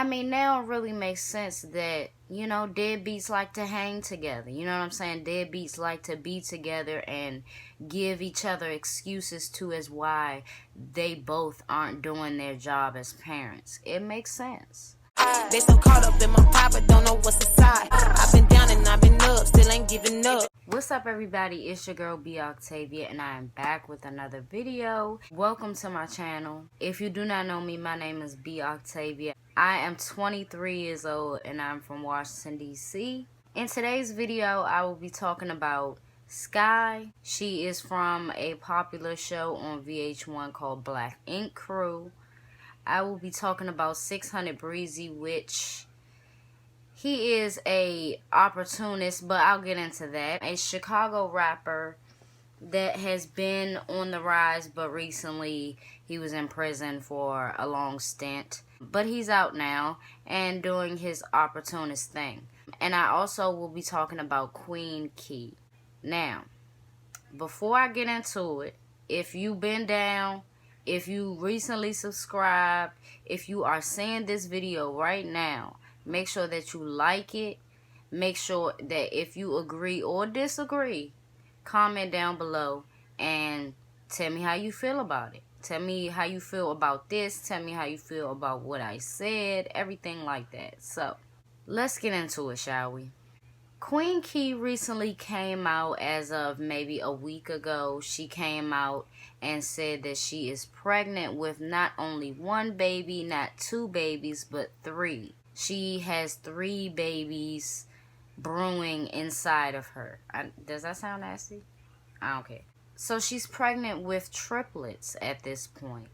I mean, now it really makes sense that, you know, deadbeats like to hang together. You know what I'm saying? Deadbeats like to be together and give each other excuses to as why they both aren't doing their job as parents. It makes sense. They so caught up in my private, don't know what's inside. I've been down and I've been up, still ain't giving up. What's up, everybody? It's your girl B Octavia, and I am back with another video. Welcome to my channel. If you do not know me, my name is B Octavia. I am 23 years old and I'm from Washington, D.C. In today's video, I will be talking about Sky. She is from a popular show on VH1 called Black Ink Crew. I will be talking about 600Breezy, which he is a opportunist, but I'll get into that. A Chicago rapper that has been on the rise, but recently he was in prison for a long stint. But he's out now and doing his opportunist thing. And I also will be talking about Queen Key. Now, before I get into it, if you've been down, if you recently subscribed, if you are seeing this video right now, make sure that you like it. Make sure that if you agree or disagree, comment down below and tell me how you feel about it. Tell me how you feel about this. Tell me how you feel about what I said. Everything like that. So, let's get into it, shall we? Queen Key recently came out as of maybe a week ago. She came out and said that she is pregnant with not only one baby, not two babies, but three. She has 3 babies brewing inside of her. Does that sound nasty? I don't care. So she's pregnant with triplets at this point.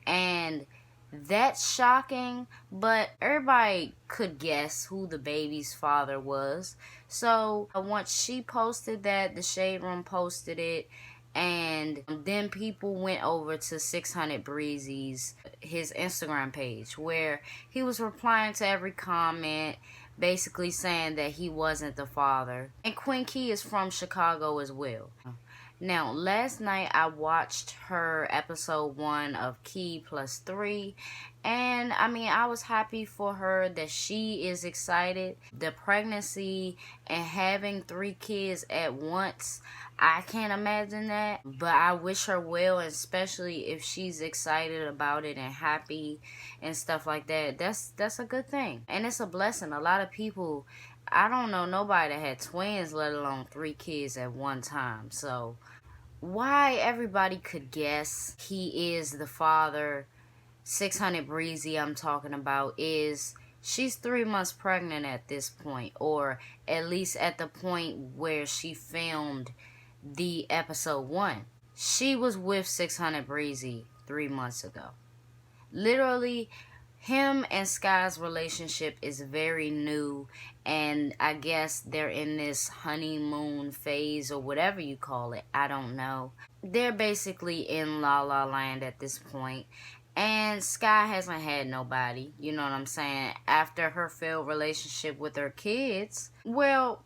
And that's shocking, but everybody could guess who the baby's father was. So once she posted that, the Shade Room posted it, and then people went over to 600Breezy's his Instagram page, where he was replying to every comment, basically saying that he wasn't the father. And Queen Key is from Chicago as well. Now, last night I watched her episode 1 of Key Plus 3, and I mean, I was happy for her that she is excited. The pregnancy and having 3 kids at once, I can't imagine that, but I wish her well, especially if she's excited about it and happy and stuff like that. That's a good thing, and it's a blessing. A lot of people, I don't know nobody that had twins, let alone 3 kids at one time. So why everybody could guess he is the father, 600Breezy I'm talking about, is she's 3 months pregnant at this point, or at least at the point where she filmed the episode 1. She was with 600Breezy 3 months ago. Literally, him and Sky's relationship is very new, and I guess they're in this honeymoon phase or whatever you call it. I don't know. They're basically in La La Land at this point, and Sky hasn't had nobody, you know what I'm saying, after her failed relationship with her kids. Well,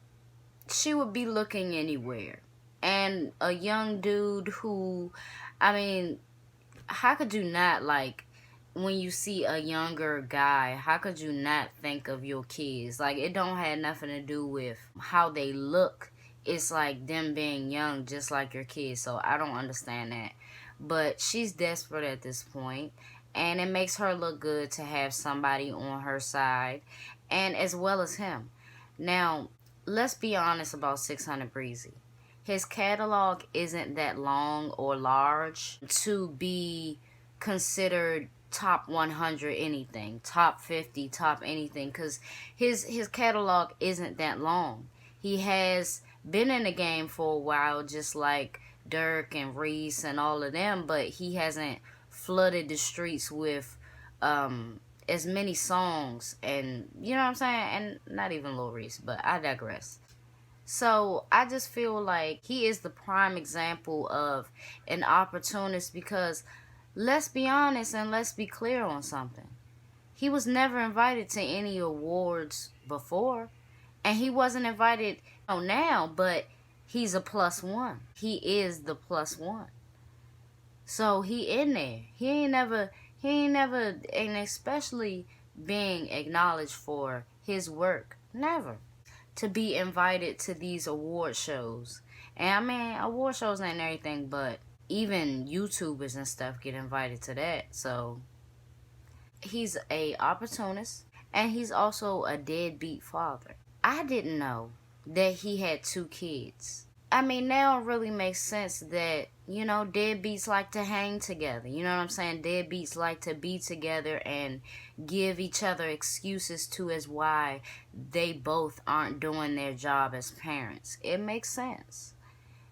she would be looking anywhere. And a young dude who, I mean, how could you not, like, when you see a younger guy, how could you not think of your kids? Like, it don't have nothing to do with how they look. It's like them being young just like your kids. So I don't understand that. But she's desperate at this point, and it makes her look good to have somebody on her side, and as well as him. Now, let's be honest about 600Breezy. His catalog isn't that long or large to be considered top 100 anything, top 50, top anything, because his catalog isn't that long. He has been in the game for a while, just like Dirk and Reese and all of them, but he hasn't flooded the streets with as many songs, and you know what I'm saying, and not even Lil Reese, but I digress. So I just feel like he is the prime example of an opportunist, because let's be honest and let's be clear on something. He was never invited to any awards before. And he wasn't invited now, but he's a +1. He is the +1. So he in there. He ain't never, and especially being acknowledged for his work. Never. To be invited to these award shows. And I mean, award shows ain't everything, but even YouTubers and stuff get invited to that. So he's a opportunist, and he's also a deadbeat father. I didn't know that he had 2 kids. I mean, now it really makes sense that, you know, deadbeats like to hang together. You know what I'm saying? Deadbeats like to be together and give each other excuses to as why they both aren't doing their job as parents. It makes sense.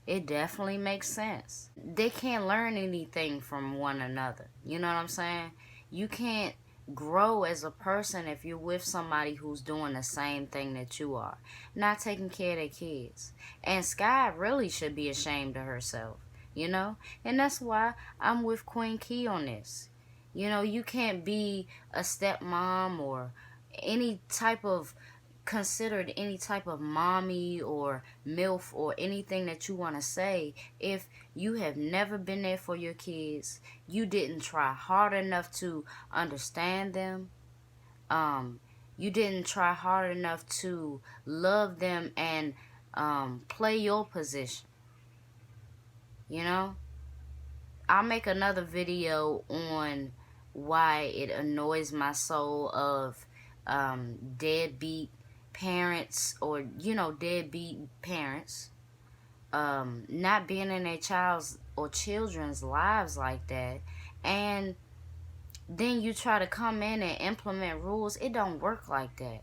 It definitely makes sense. They can't learn anything from one another. You know what I'm saying? You can't grow as a person if you're with somebody who's doing the same thing that you are, not taking care of their kids. And Sky really should be ashamed of herself, you know? And that's why I'm with Queen Key on this. You know, you can't be a stepmom or any type of considered any type of mommy or MILF or anything that you want to say if you have never been there for your kids. You didn't try hard enough to understand them. You didn't try hard enough to love them and play your position. You know? I'll make another video on why it annoys my soul of deadbeat parents, or, you know, deadbeat parents not being in their child's or children's lives like that, and then you try to come in and implement rules. It don't work like that.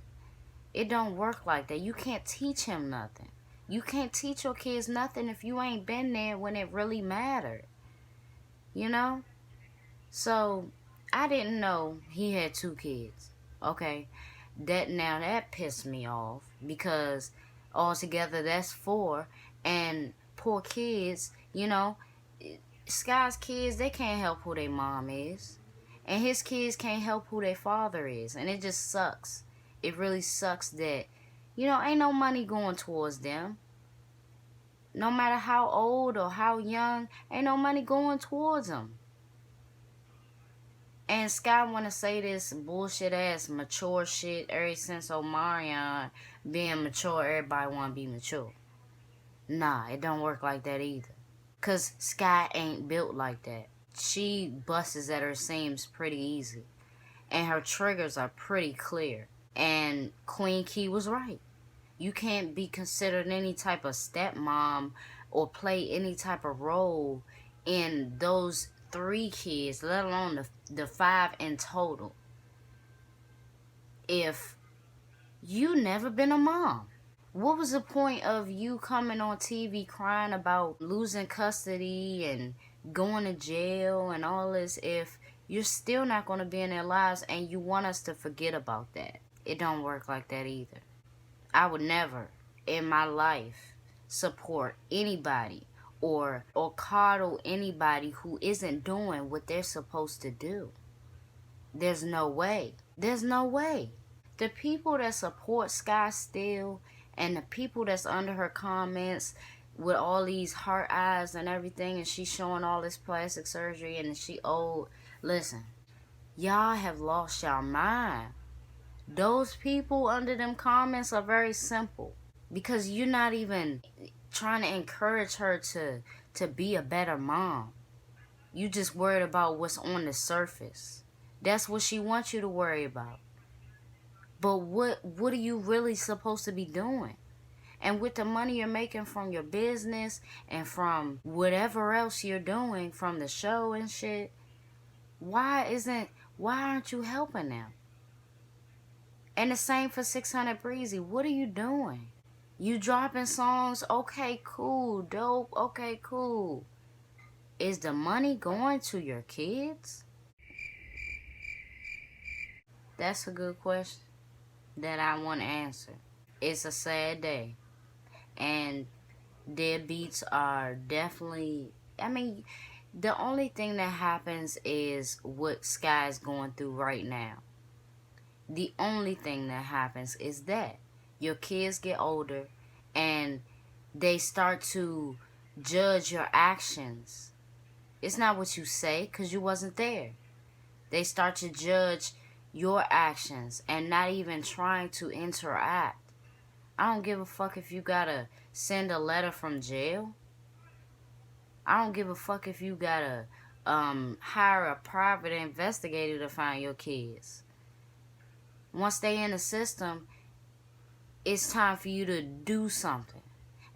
It don't work like that. You can't teach him nothing. You can't teach your kids nothing if you ain't been there when it really mattered. You know? So, I didn't know he had 2 kids. Okay? That pissed me off, because altogether that's 4, and poor kids, you know, Sky's kids, they can't help who their mom is, and his kids can't help who their father is, and it just sucks. It really sucks that, you know, ain't no money going towards them. No matter how old or how young, ain't no money going towards them. And Sky wanna say this bullshit ass mature shit ever since Omarion being mature, everybody wanna be mature. Nah, it don't work like that either. Cause Sky ain't built like that. She busts at her seams pretty easy. And her triggers are pretty clear. And Queen Key was right. You can't be considered any type of stepmom or play any type of role in those 3 kids, let alone the 5 in total, if you never been a mom. What was the point of you coming on TV crying about losing custody and going to jail and all this if you're still not going to be in their lives, and you want us to forget about that? It don't work like that either. I would never in my life support anybody or coddle anybody who isn't doing what they're supposed to do. There's no way. There's no way. The people that support Sky still, and the people that's under her comments with all these heart eyes and everything, and she's showing all this plastic surgery and she old. Listen, y'all have lost y'all mind. Those people under them comments are very simple, because you're not even trying to encourage her to be a better mom. You just worried about what's on the surface. That's what she wants you to worry about. But what are you really supposed to be doing? And with the money you're making from your business and from whatever else you're doing from the show and shit, why aren't you helping them? And the same for 600Breezy. What are you doing? You dropping songs, okay, cool, dope, okay, cool. Is the money going to your kids? That's a good question that I want to answer. It's a sad day. And deadbeats are definitely, I mean, the only thing that happens is what Sky's going through right now. The only thing that happens is that your kids get older and they start to judge your actions. It's not what you say, because you wasn't there. They start to judge your actions and not even trying to interact. I don't give a fuck if you gotta send a letter from jail. I don't give a fuck if you gotta hire a private investigator to find your kids. Once they in the system, it's time for you to do something.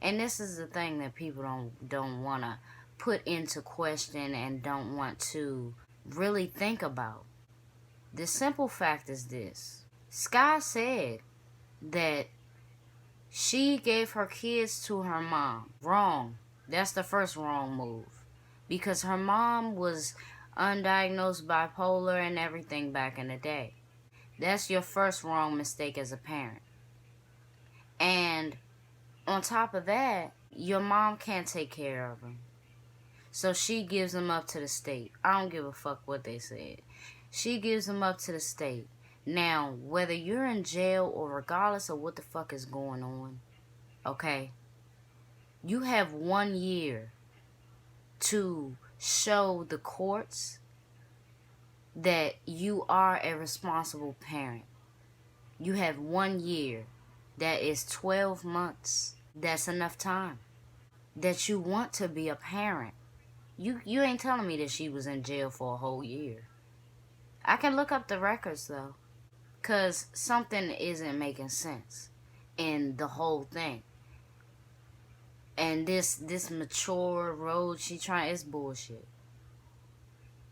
And this is the thing that people don't want to put into question and don't want to really think about. The simple fact is this. Sky said that she gave her kids to her mom. Wrong. That's the first wrong move. Because her mom was undiagnosed bipolar and everything back in the day. That's your first wrong mistake as a parent. And on top of that, your mom can't take care of them. So she gives them up to the state. I don't give a fuck what they said. She gives them up to the state. Now, whether you're in jail or regardless of what the fuck is going on, okay, you have 1 year to show the courts that you are a responsible parent. You have 1 year. That is 12 months. That's enough time. That you want to be a parent. You ain't telling me that she was in jail for a whole year. I can look up the records though. Cause something isn't making sense in the whole thing. And this mature road she trying, it's bullshit.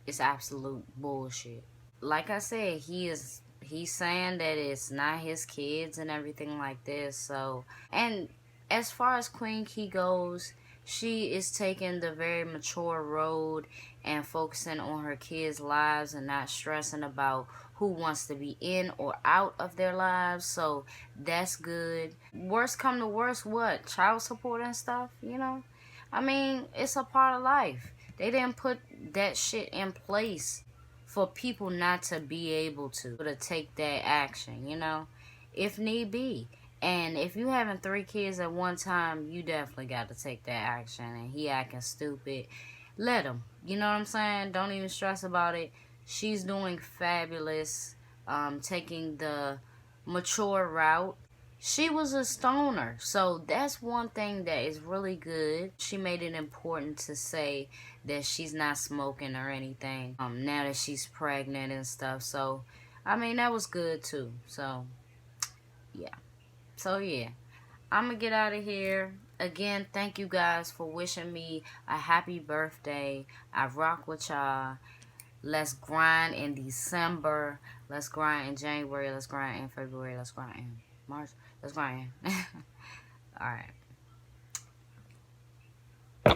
It's absolute bullshit. Like I said, he's saying that it's not his kids and everything like this. So, and as far as Queen Key goes, she is taking the very mature road and focusing on her kids' lives and not stressing about who wants to be in or out of their lives. So that's good. Worst come to worst, what? Child support and stuff, you know? I mean, it's a part of life. They didn't put that shit in place for people not to be able to take that action, you know, if need be. And if you having 3 kids at one time, you definitely got to take that action. And he acting stupid, let him. You know what I'm saying? Don't even stress about it. She's doing fabulous, taking the mature route. She was a stoner, so that's one thing that is really good. She made it important to say that she's not smoking or anything, now that she's pregnant and stuff. So, I mean, that was good too. So, yeah. So, yeah. I'm going to get out of here. Again, thank you guys for wishing me a happy birthday. I rock with y'all. Let's grind in December. Let's grind in January. Let's grind in February. Let's grind in March. Let's grind in. Alright.